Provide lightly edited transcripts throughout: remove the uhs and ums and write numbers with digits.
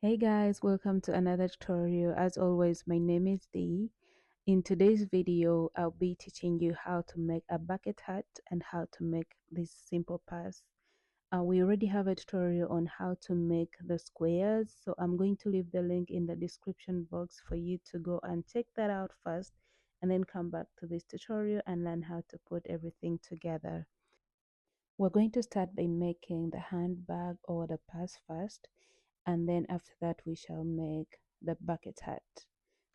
Hey guys, welcome to another tutorial. As always, my name is Dee. In today's video, I'll be teaching you how to make a bucket hat and how to make this simple purse. We already have a tutorial on how to make the squares, so I'm going to leave the link in the description box for you to go and check that out first and then come back to this tutorial and learn how to put everything together. We're going to start by making the handbag or the purse first, and then after that we shall make the bucket hat.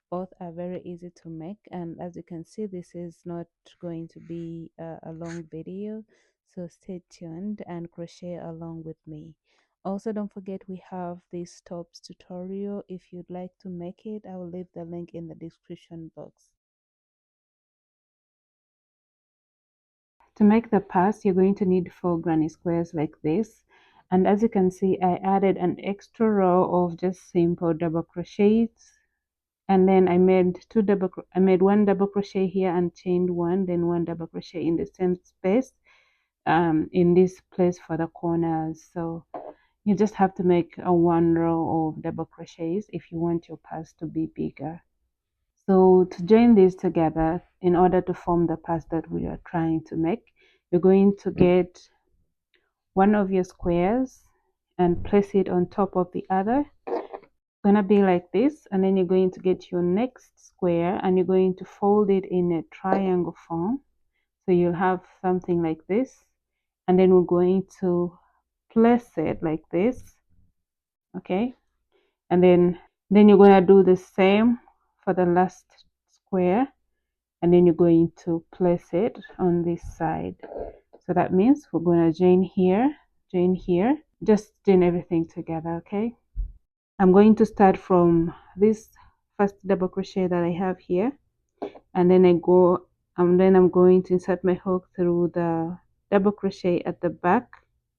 Both are very easy to make, and as you can see, this is not going to be a long video, so stay tuned and crochet along with me. Also, don't forget we have this tops tutorial. If you'd like to make it, I will leave the link in the description box. To make the purse, you're going to need 4 granny squares like this. And as you can see, I added an extra row of just simple double crochets. And then I made one double crochet here and chained one, then one double crochet in the same space in this place for the corners. So you just have to make a 1 row of double crochets if you want your purse to be bigger. So to join these together, in order to form the purse that we are trying to make, you're going to get one of your squares and place it on top of the other. It's gonna be like this, and then you're going to get your next square and you're going to fold it in a triangle form. So you'll have something like this, and then we're going to place it like this, okay? And then you're going to do the same for the last square, and then you're going to place it on this side. So that means we're going to join here, just join everything together, okay? I'm going to start from this first double crochet that I have here, and then I'm going to insert my hook through the double crochet at the back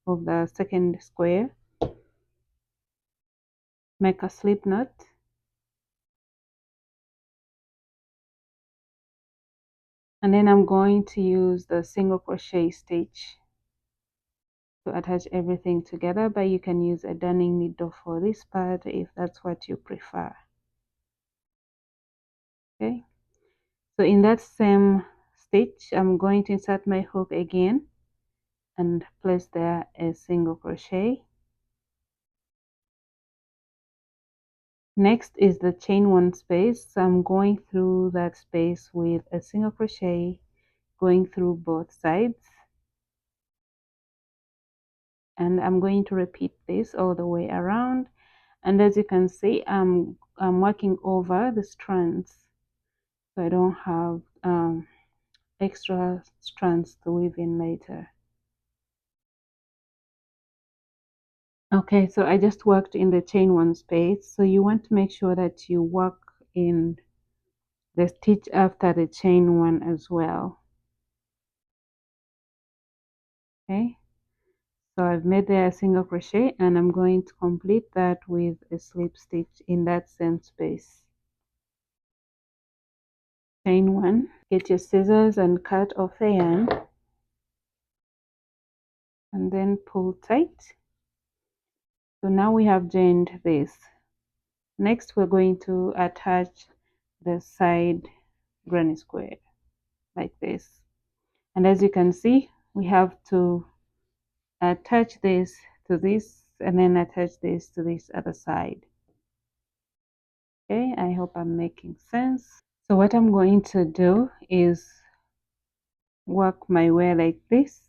of the second square, make a slip knot, and then I'm going to use the single crochet stitch to attach everything together, but you can use a darning needle for this part if that's what you prefer. Okay, so in that same stitch, I'm going to insert my hook again and place there a single crochet. Next is the chain one space, so I'm going through that space with a single crochet, going through both sides, and I'm going to repeat this all the way around. And as you can see, I'm working over the strands, so I don't have extra strands to weave in later. Okay, so I just worked in the chain one space, so you want to make sure that you work in the stitch after the chain one as well. Okay, so I've made there a single crochet, and I'm going to complete that with a slip stitch in that same space. Chain one, get your scissors and cut off the yarn, and then pull tight. So now we have joined this. Next we're going to attach the side granny square like this, and as you can see, we have to attach this to this and then attach this to this other side. Okay, I hope I'm making sense. So what I'm going to do is work my way like this.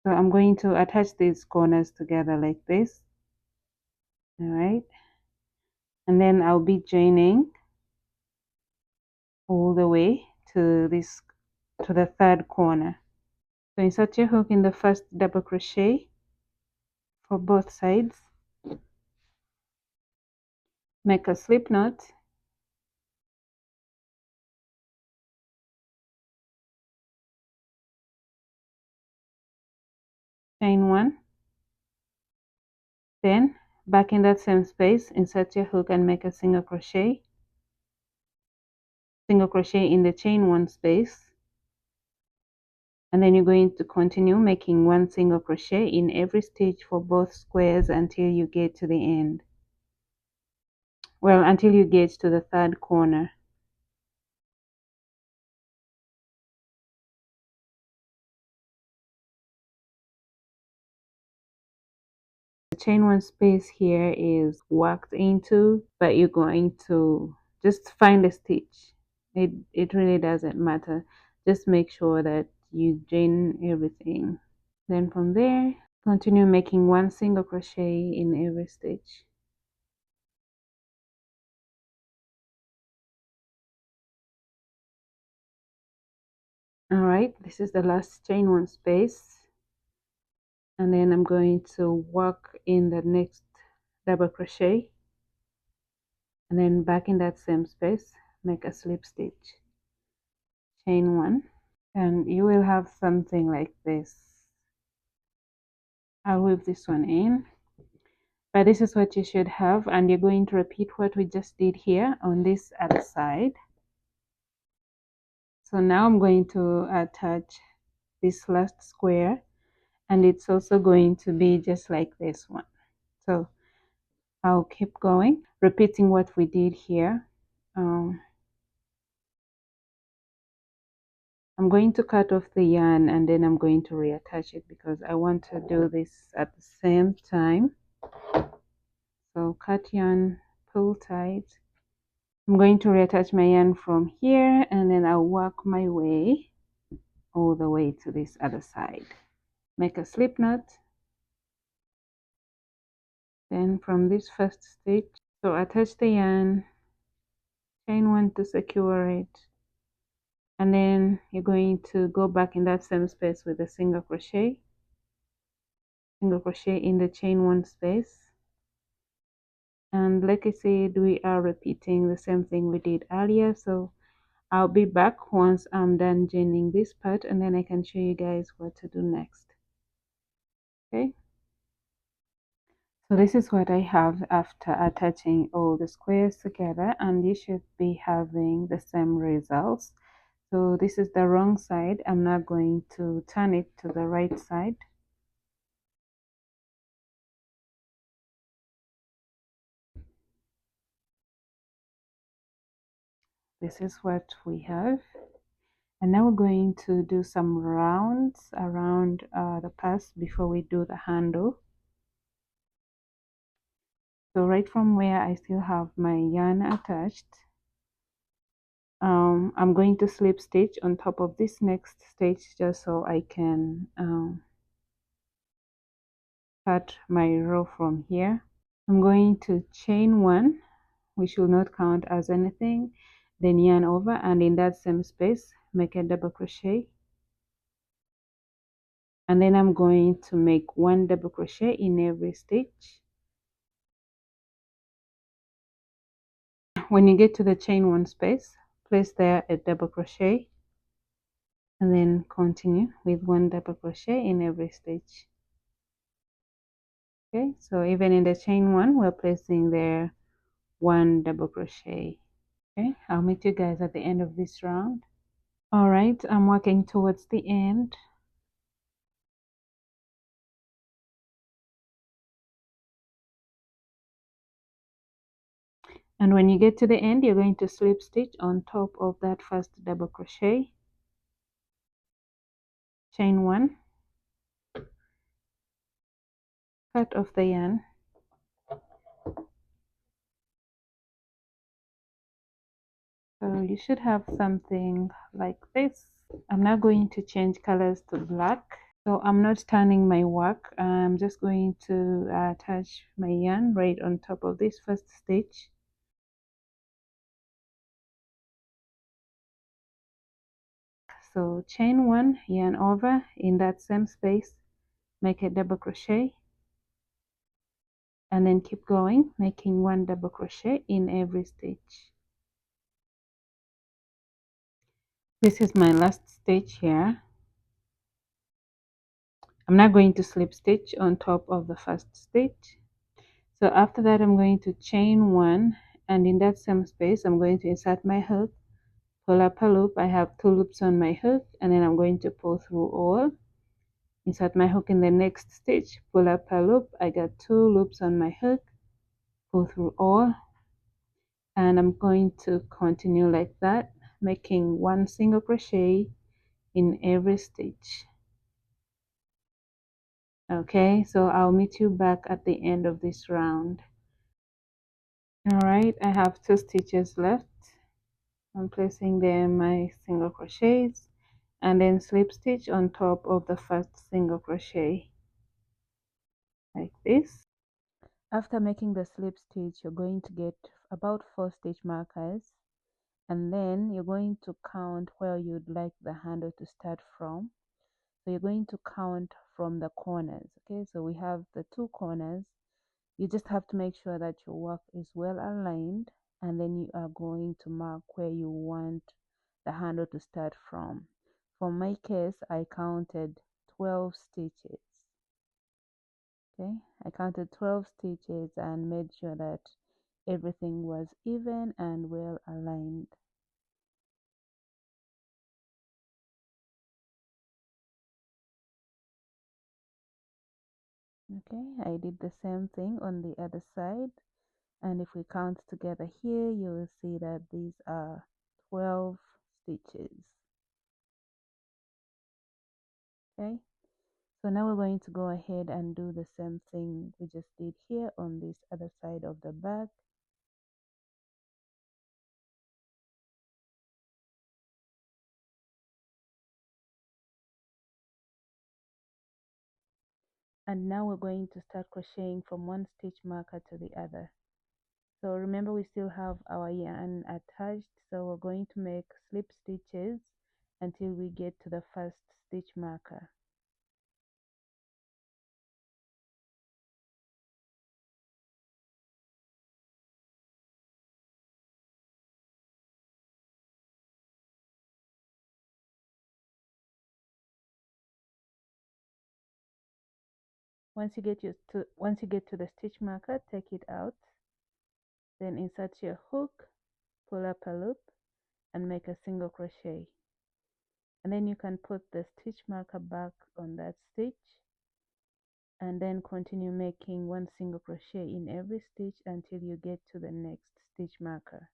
So I'm going to attach these corners together like this. All right, and then I'll be joining all the way to the third corner. So insert your hook in the first double crochet for both sides, make a slip knot, chain one, then back in that same space, insert your hook and make a single crochet in the chain one space, and then you're going to continue making one single crochet in every stitch for both squares until you get to the end. Well, until you get to the third corner. The chain one space here is worked into, but you're going to just find a stitch. It really doesn't matter. Just make sure that you join everything. Then from there, continue making one single crochet in every stitch. All right, this is the last chain one space, and then I'm going to work in the next double crochet, and then back in that same space make a slip stitch, chain one, and you will have something like this. I'll weave this one in, but this is what you should have, and you're going to repeat what we just did here on this other side. So now I'm going to attach this last square, and it's also going to be just like this one. So I'll keep going, repeating what we did here. I'm going to cut off the yarn and then I'm going to reattach it because I want to do this at the same time. So cut yarn, pull tight. I'm going to reattach my yarn from here, and then I'll work my way all the way to this other side. Make a slip knot. Then from this first stitch, so attach the yarn, chain one to secure it, and then you're going to go back in that same space with a single crochet in the chain one space. And like I said, we are repeating the same thing we did earlier, so I'll be back once I'm done joining this part, and then I can show you guys what to do next. Okay, so this is what I have after attaching all the squares together, and you should be having the same results. So this is the wrong side. I'm now going to turn it to the right side. This is what we have, and now we're going to do some rounds around the pass before we do the handle. So right from where I still have my yarn attached, I'm going to slip stitch on top of this next stitch just so I can cut my row from here. I'm going to chain one, which will not count as anything, then yarn over, and in that same space make a double crochet, and then I'm going to make one double crochet in every stitch. When you get to the chain one space, place there a double crochet, and then continue with one double crochet in every stitch. Okay, so even in the chain one, we're placing there one double crochet. Okay, I'll meet you guys at the end of this round. All right, I'm working towards the end. And when you get to the end, you're going to slip stitch on top of that first double crochet, chain one, cut off the yarn, so you should have something like this. I'm now going to change colors to black, so I'm not turning my work. I'm just going to attach my yarn right on top of this first stitch. So chain one, yarn over, in that same space make a double crochet, and then keep going, making one double crochet in every stitch. This is my last stitch here. I'm now going to slip stitch on top of the first stitch. So after that, I'm going to chain one, and in that same space I'm going to insert my hook, pull up a loop. I have 2 loops on my hook, and then I'm going to pull through all, insert my hook in the next stitch, pull up a loop. I got 2 loops on my hook, pull through all, and I'm going to continue like that, making 1 single crochet in every stitch. Okay, so I'll meet you back at the end of this round. All right, I have 2 stitches left. I'm placing them my single crochets and then slip stitch on top of the first single crochet like this. After making the slip stitch, you're going to get about 4 stitch markers, and then you're going to count where you'd like the handle to start from. So you're going to count from the corners. Okay, so we have the 2 corners. You just have to make sure that your work is well aligned, and then you are going to mark where you want the handle to start from. For my case, I counted 12 stitches. Okay, I counted 12 stitches and made sure that everything was even and well aligned. Okay, I did the same thing on the other side, and if we count together here, you will see that these are 12 stitches. Okay, so now we're going to go ahead and do the same thing we just did here on this other side of the bag. And now we're going to start crocheting from one stitch marker to the other. So remember, we still have our yarn attached, so we're going to make slip stitches until we get to the first stitch marker. Once you get to the stitch marker, take it out, then insert your hook, pull up a loop, and make a single crochet. And then you can put the stitch marker back on that stitch, and then continue making 1 single crochet in every stitch until you get to the next stitch marker.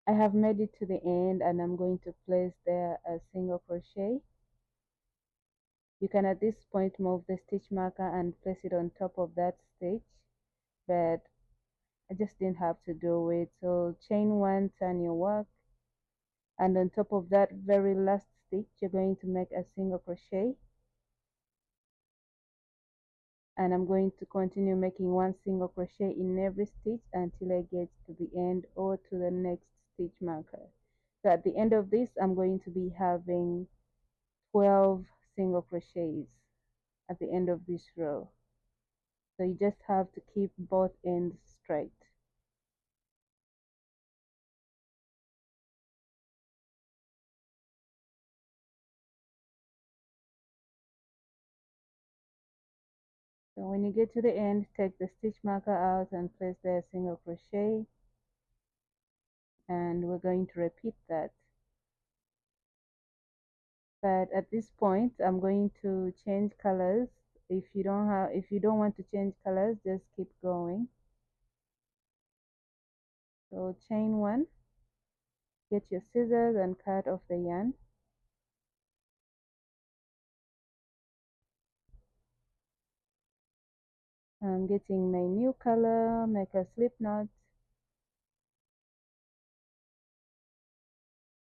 I have made it to the end, and I'm going to place there a single crochet. You can at this point move the stitch marker and place it on top of that stitch, but I just didn't have to do it. So chain 1, turn your work, and on top of that very last stitch you're going to make a single crochet, and I'm going to continue making 1 single crochet in every stitch until I get to the end or to the next stitch marker. So at the end of this, I'm going to be having 12 single crochets at the end of this row. So you just have to keep both ends straight. So when you get to the end, take the stitch marker out and place there a single crochet, and we're going to repeat that. But at this point, I'm going to change colors. If you don't want to change colors, just keep going. So chain 1, get your scissors and cut off the yarn. I'm getting my new color, make a slip knot,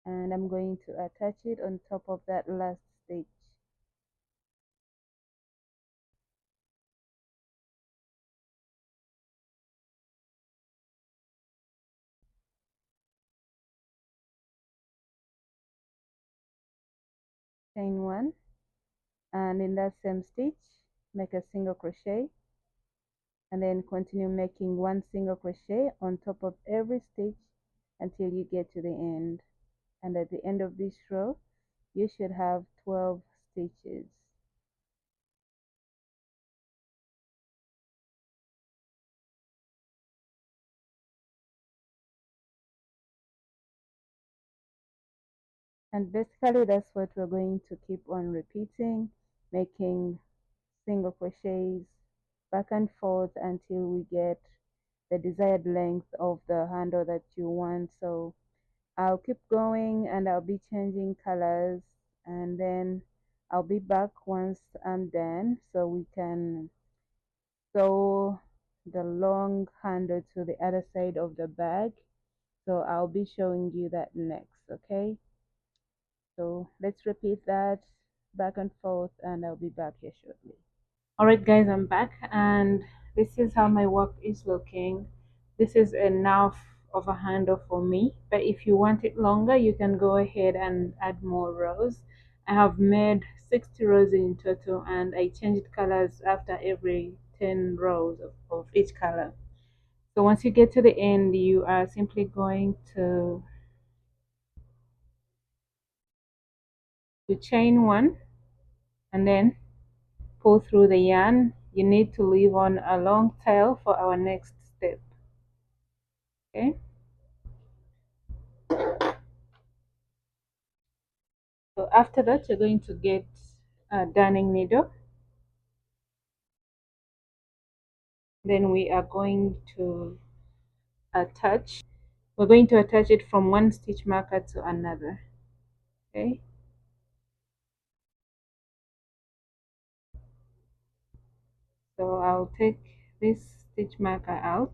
and I'm going to attach it on top of that last stitch. Chain 1, and in that same stitch make a single crochet, and then continue making 1 single crochet on top of every stitch until you get to the end. And at the end of this row, you should have 12 stitches. And basically that's what we're going to keep on repeating, making single crochets back and forth until we get the desired length of the handle that you want. So I'll keep going and I'll be changing colors, and then I'll be back once I'm done so we can sew the long handle to the other side of the bag. So I'll be showing you that next, okay? So let's repeat that back and forth and I'll be back here shortly. All right, guys, I'm back, and this is how my work is looking. This is enough of a handle for me, but if you want it longer, you can go ahead and add more rows. I have made 60 rows in total, and I changed colors after every 10 rows of each color. So once you get to the end, you are simply going to chain one and then pull through the yarn. You need to leave on a long tail for our next step. Okay, so after that you're going to get a darning needle. Then we are going to attach, we're going to attach it from one stitch marker to another. Okay, so I'll take this stitch marker out,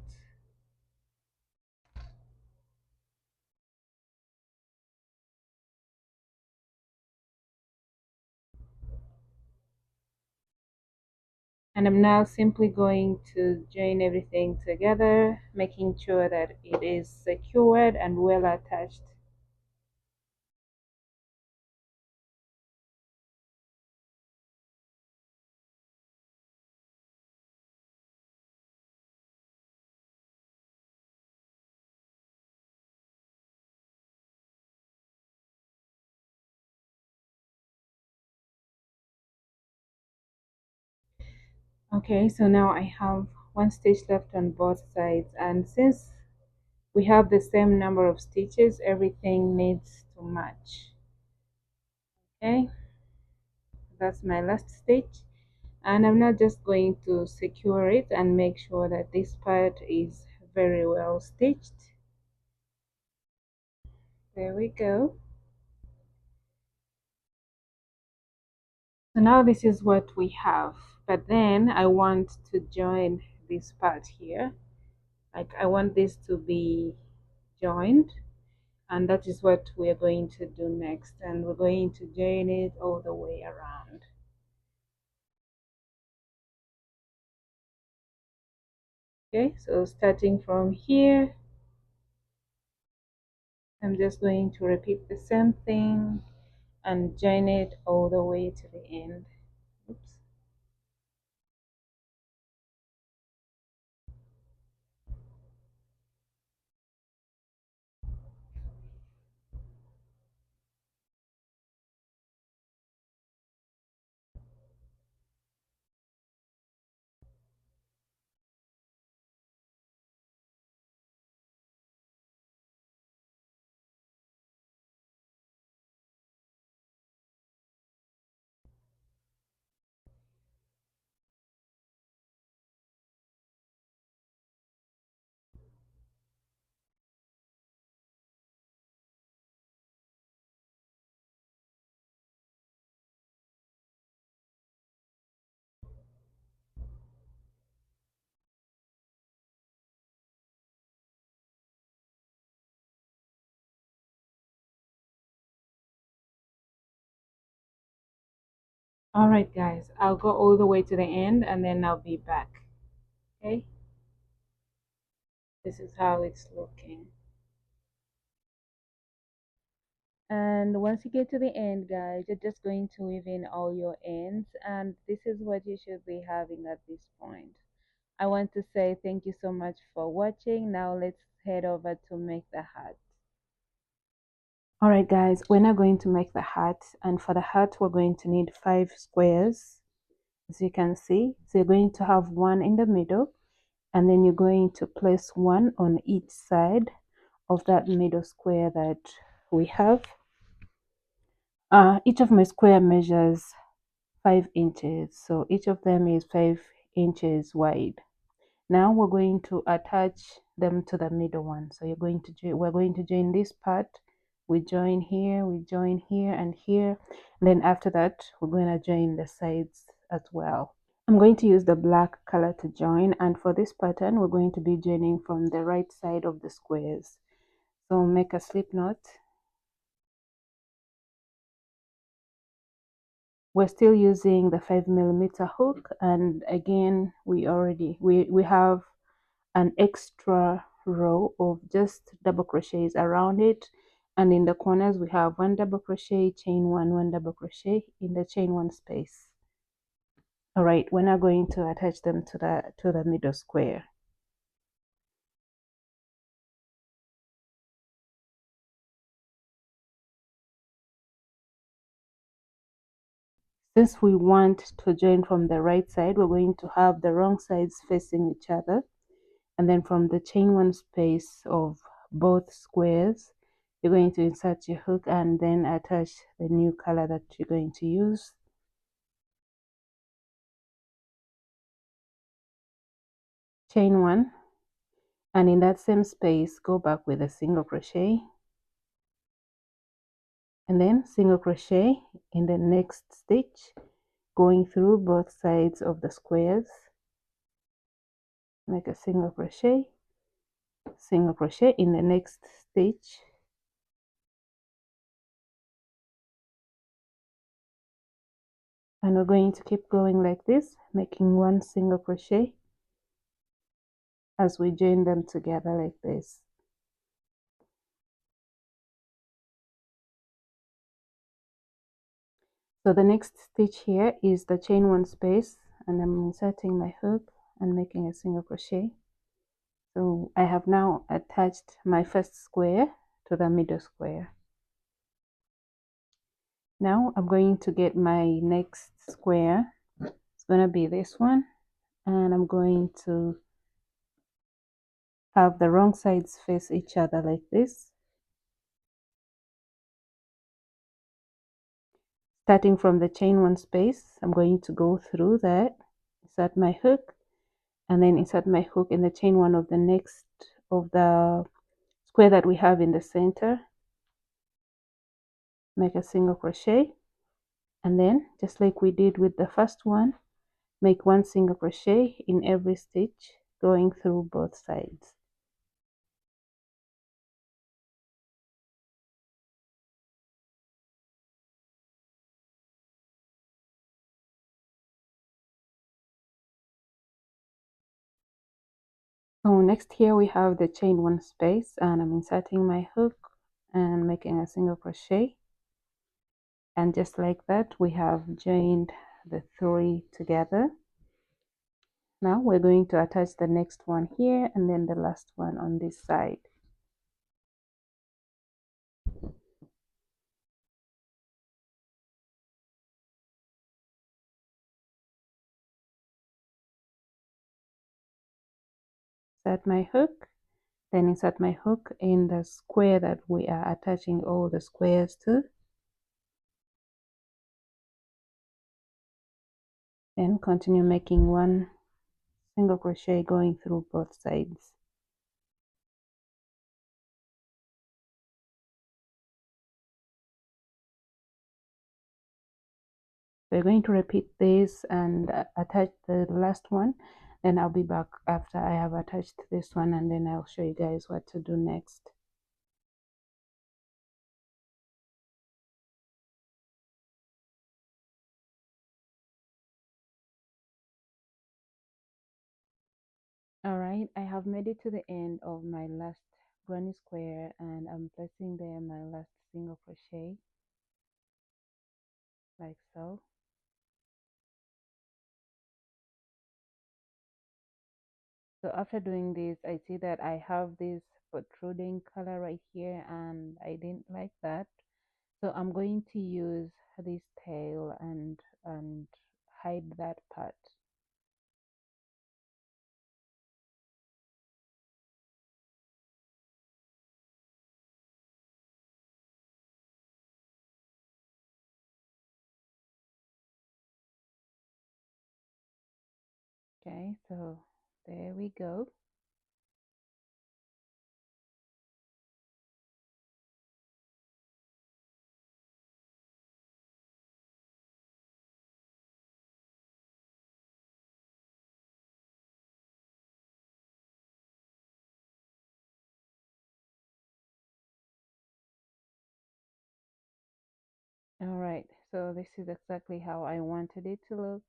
and I'm now simply going to join everything together, making sure that it is secured and well attached. Okay, so now I have one stitch left on both sides, and since we have the same number of stitches, everything needs to match. Okay, that's my last stitch, and I'm now just going to secure it and make sure that this part is very well stitched. There we go. So now this is what we have, but then I want to join this part here. Like I want this to be joined, and that is what we're going to do next, and we're going to join it all the way around. Okay, so starting from here, I'm just going to repeat the same thing and join it all the way to the end. Oops. All right, guys, I'll go all the way to the end and then I'll be back. Okay, this is how it's looking. And once you get to the end, guys, you're just going to weave in all your ends, and this is what you should be having at this point. I want to say thank you so much for watching. Now let's head over to make the hat. All right, guys, we're now going to make the heart, and for the heart we're going to need 5 squares, as you can see. So you're going to have one in the middle, and then you're going to place one on each side of that middle square that we have. Each of my square measures 5 inches, so each of them is 5 inches wide. Now we're going to attach them to the middle one. So we're going to join this part. We join here, and here. And then after that, we're going to join the sides as well. I'm going to use the black color to join, and for this pattern, we're going to be joining from the right side of the squares. So make a slip knot. We're still using the 5mm hook, and again, we have an extra row of just double crochets around it, and in the corners we have one double crochet, chain one double crochet in the chain one space. All right, we're now going to attach them to the middle square. Since we want to join from the right side, we're going to have the wrong sides facing each other, and then from the chain one space of both squares, you're going to insert your hook and then attach the new color that you're going to use. Chain one, and in that same space go back with a single crochet, and then single crochet in the next stitch, going through both sides of the squares. Make a single crochet in the next stitch, and we're going to keep going like this, making one single crochet as we join them together like this. So the next stitch here is the chain one space, and I'm inserting my hook and making a single crochet. So I have now attached my first square to the middle square. Now I'm going to get my next square. It's going to be this one, and I'm going to have the wrong sides face each other like this. Starting from the chain one space, I'm going to go through that, insert my hook, and then insert my hook in the chain one of the next of the square that we have in the center. Make a single crochet, and then just like we did with the first one, make one single crochet in every stitch going through both sides. So next here we have the chain one space, and I'm inserting my hook and making a single crochet, and just like that we have joined the 3 together. Now we're going to attach the next one here and then the last one on this side. Insert my hook, then insert my hook in the square that we are attaching all the squares to. Then continue making one single crochet going through both sides. We're going to repeat this and attach the last one. Then I'll be back after I have attached this one, and then I'll show you guys what to do next. All right, I have made it to the end of my last granny square, and I'm placing there my last single crochet like so. So after doing this, I see that I have this protruding color right here, and I didn't like that. So I'm going to use this tail and hide that part. Okay, so there we go. All right, so this is exactly how I wanted it to look.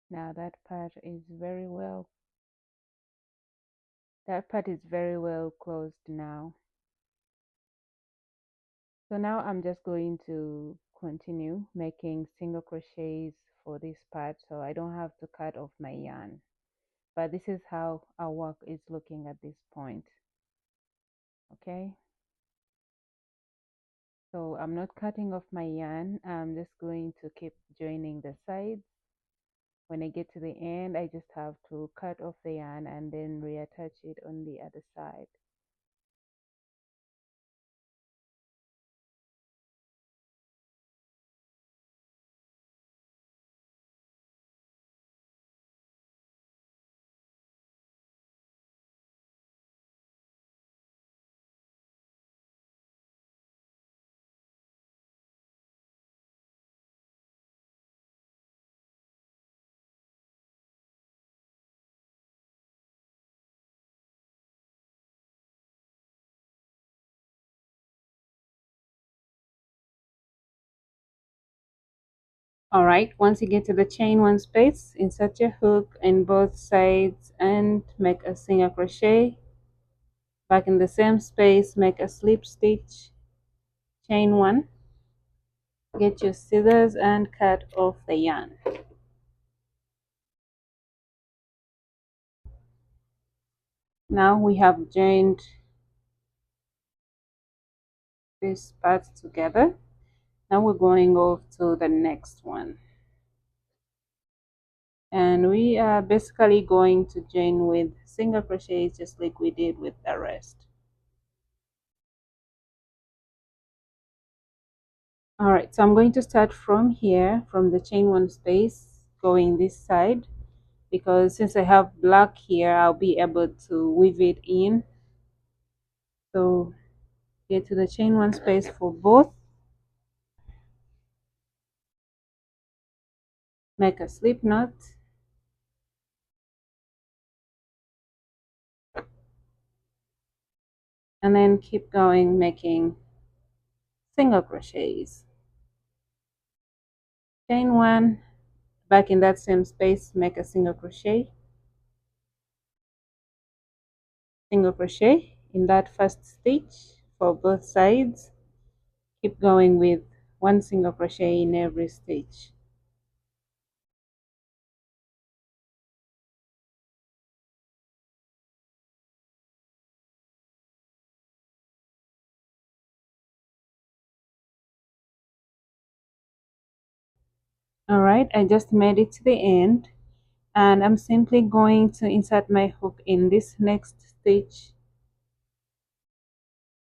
Now that part is very well closed now. So now I'm just going to continue making single crochets for this part so I don't have to cut off my yarn. But this is how our work is looking at this point. Okay, so I'm not cutting off my yarn. I'm just going to keep joining the sides. When I get to the end, I just have to cut off the yarn and then reattach it on the other side. All right, once you get to the chain one space, insert your hook in both sides and make a single crochet. Back in the same space, make a slip stitch, chain one, get your scissors and cut off the yarn. Now we have joined these parts together. Now we're going off to the next one. And we are basically going to join with single crochets just like we did with the rest. All right, so I'm going to start from here, from the chain one space, going this side, because since I have black here, I'll be able to weave it in. So get to the chain one space for both, make a slip knot, and then keep going making single crochets. Chain one, back in that same space, make a single crochet, single crochet in that first stitch for both sides. Keep going with one single crochet in every stitch. All right, I just made it to the end, and I'm simply going to insert my hook in this next stitch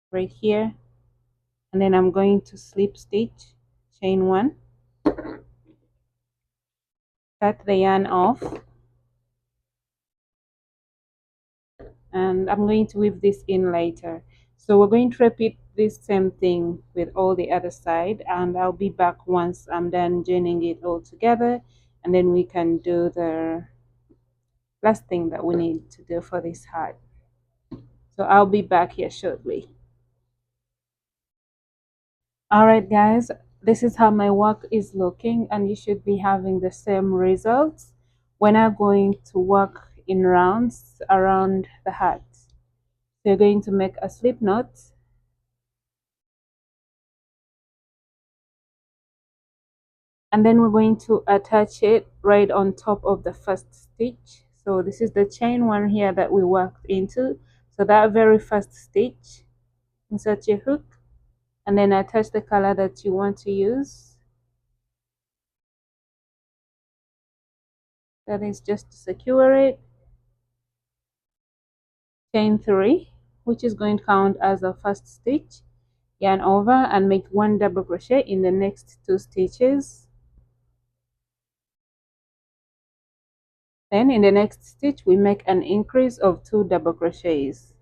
right here, and then I'm going to slip stitch, chain one, cut the yarn off, and I'm going to weave this in later. So we're going to repeat this same thing with all the other side, and I'll be back once I'm done joining it all together, and then we can do the last thing that we need to do for this heart. So I'll be back here shortly. All right, guys, this is how my work is looking, and you should be having the same results when I'm going to work in rounds around the heart. So you're going to make a slip knot, and then we're going to attach it right on top of the first stitch. So this is the chain one here that we worked into. So that very first stitch, insert your hook and then attach the color that you want to use. That is just to secure it. Chain 3, which is going to count as the first stitch. Yarn over and make 1 double crochet in the next 2 stitches. Then in the next stitch we make an increase of 2 double crochets.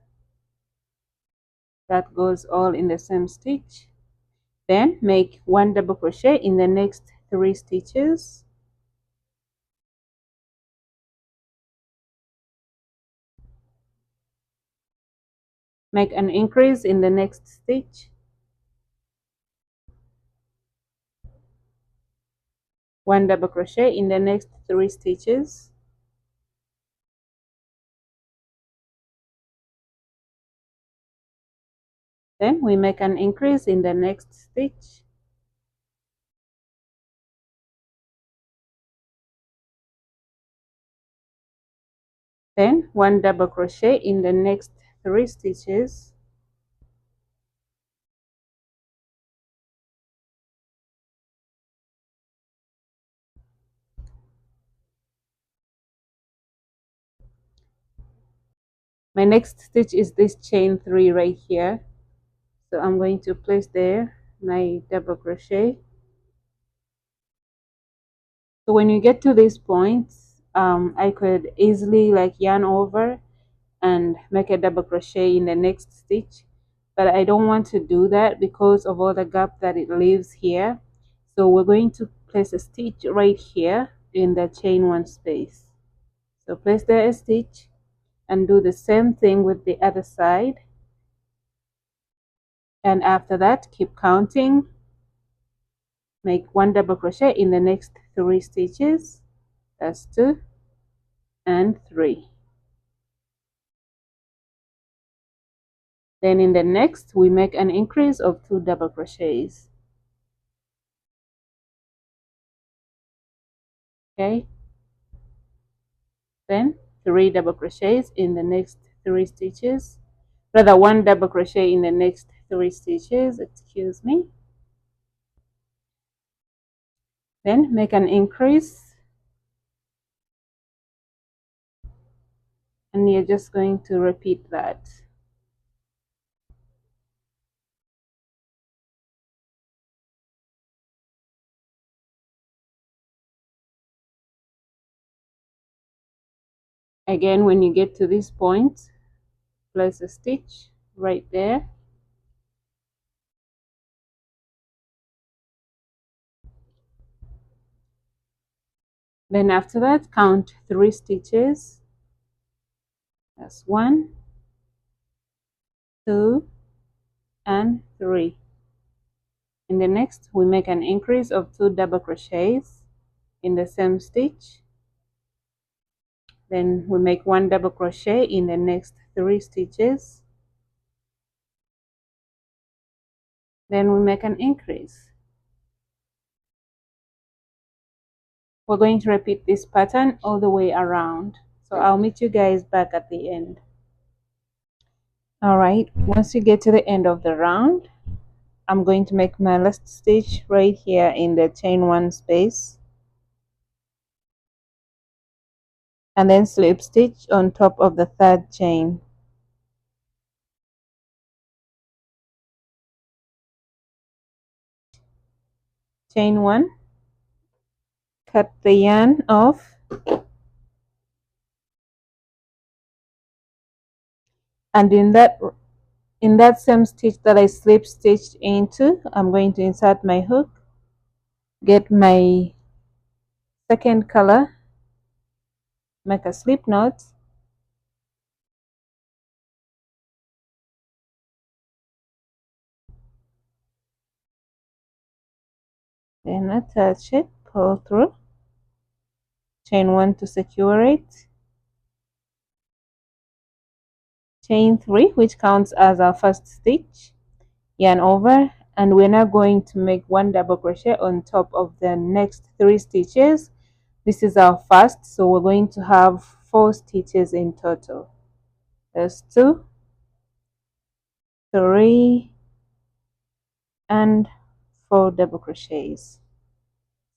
That goes all in the same stitch. Then make 1 double crochet in the next 3 stitches. Make an increase in the next stitch. 1 double crochet in the next 3 stitches. Then we make an increase in the next stitch. Then 1 double crochet in the next 3 stitches. My next stitch is this chain 3 right here, so I'm going to place there my double crochet. So when you get to this point, I could easily like yarn over and make a double crochet in the next stitch, but I don't want to do that because of all the gap that it leaves here. So we're going to place a stitch right here in the chain 1 space. So place there a stitch and do the same thing with the other side, and after that keep counting. Make 1 double crochet in the next 3 stitches. That's 2 and 3. Then in the next we make an increase of 2 double crochets. Okay, then 3 double crochets in the next 3 stitches, rather 1 double crochet in the next 3 stitches, excuse me. Then make an increase, and you're just going to repeat that. Again, when you get to this point, place a stitch right there. Then after that, count 3 stitches. That's 1, 2, and 3. In the next, we make an increase of 2 double crochets in the same stitch. Then we make 1 double crochet in the next 3 stitches. Then we make an increase. We're going to repeat this pattern all the way around. So I'll meet you guys back at the end. Alright, once you get to the end of the round, I'm going to make my last stitch right here in the chain 1 space, and then slip stitch on top of the 3rd chain. Chain 1, cut the yarn off, and in that same stitch that I slip stitched into, I'm going to insert my hook, get my 2nd color, make a slip knot, then attach it, pull through, chain 1 to secure it, chain 3, which counts as our first stitch, yarn over, and we're now going to make 1 double crochet on top of the next 3 stitches. This is our first, so we're going to have 4 stitches in total. There's 2, 3, and 4 double crochets.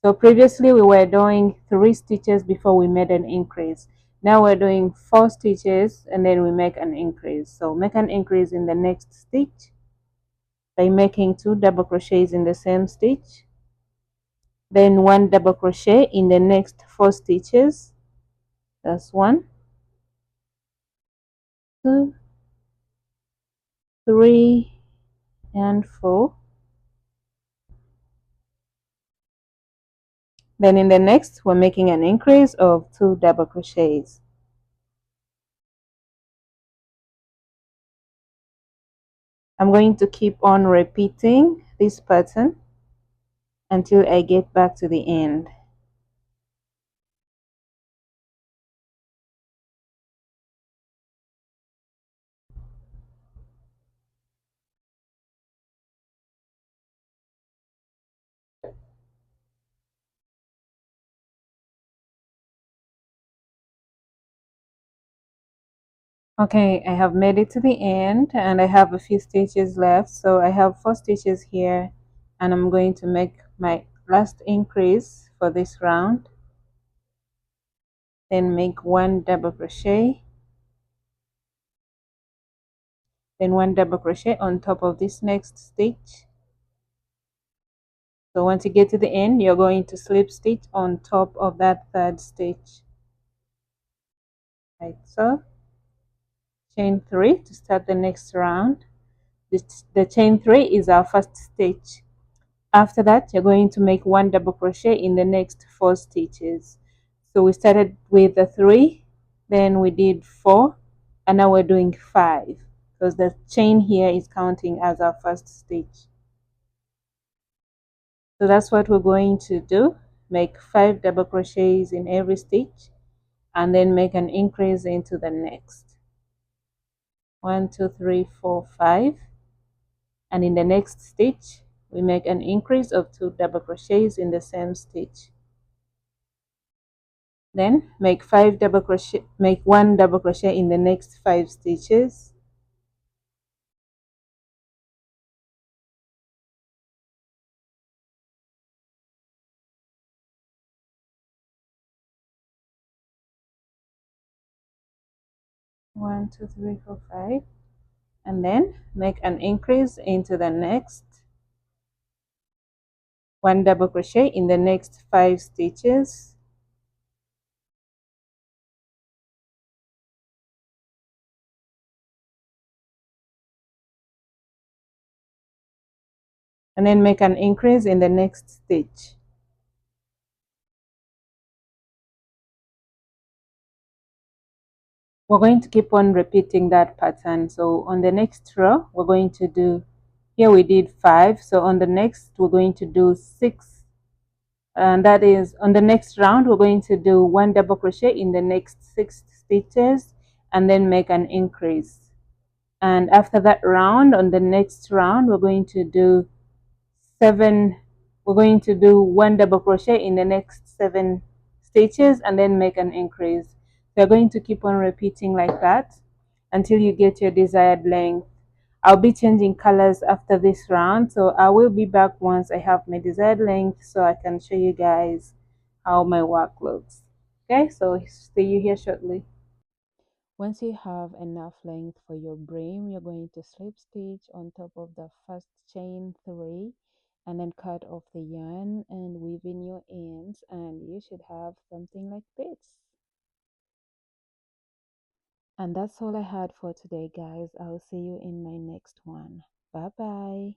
So previously we were doing 3 stitches before we made an increase. Now we're doing 4 stitches and then we make an increase. So make an increase in the next stitch by making 2 double crochets in the same stitch, then 1 double crochet in the next 4 stitches. That's 1, 2, 3, and 4. Then in the next we're making an increase of 2 double crochets. I'm going to keep on repeating this pattern until I get back to the end. Okay, I have made it to the end and I have a few stitches left. So I have 4 stitches here and I'm going to make my last increase for this round. Then make 1 double crochet, then 1 double crochet on top of this next stitch. So once you get to the end, you're going to slip stitch on top of that 3rd stitch, like so. Chain 3 to start the next round. The chain 3 is our first stitch. After that, you're going to make 1 double crochet in the next 4 stitches. So we started with the 3, then we did 4, and now we're doing 5 because the chain here is counting as our first stitch. So that's what we're going to do. Make 5 double crochets in every stitch and then make an increase into the next. 1, 2, 3, 4, 5. And in the next stitch we make an increase of 2 double crochets in the same stitch. Then make 5 double crochet, make 1 double crochet in the next 5 stitches. One, two, three, four, 5, and then make an increase into the next. 1 double crochet in the next 5 stitches. And then make an increase in the next stitch. We're going to keep on repeating that pattern. So on the next row we're going to do, here we did 5, so on the next we're going to do 6, and that is on the next round we're going to do 1 double crochet in the next 6 stitches and then make an increase. And after that round, on the next round we're going to do 7, we're going to do 1 double crochet in the next 7 stitches and then make an increase. So you're going to keep on repeating like that until you get your desired length. I'll be changing colors after this round, so I will be back once I have my desired length so I can show you guys how my work looks. Okay, so see you here shortly. Once you have enough length for your brim, you're going to slip stitch on top of the first chain 3 and then cut off the yarn and weave in your ends, and you should have something like this. And that's all I had for today, guys. I'll see you in my next one. Bye bye.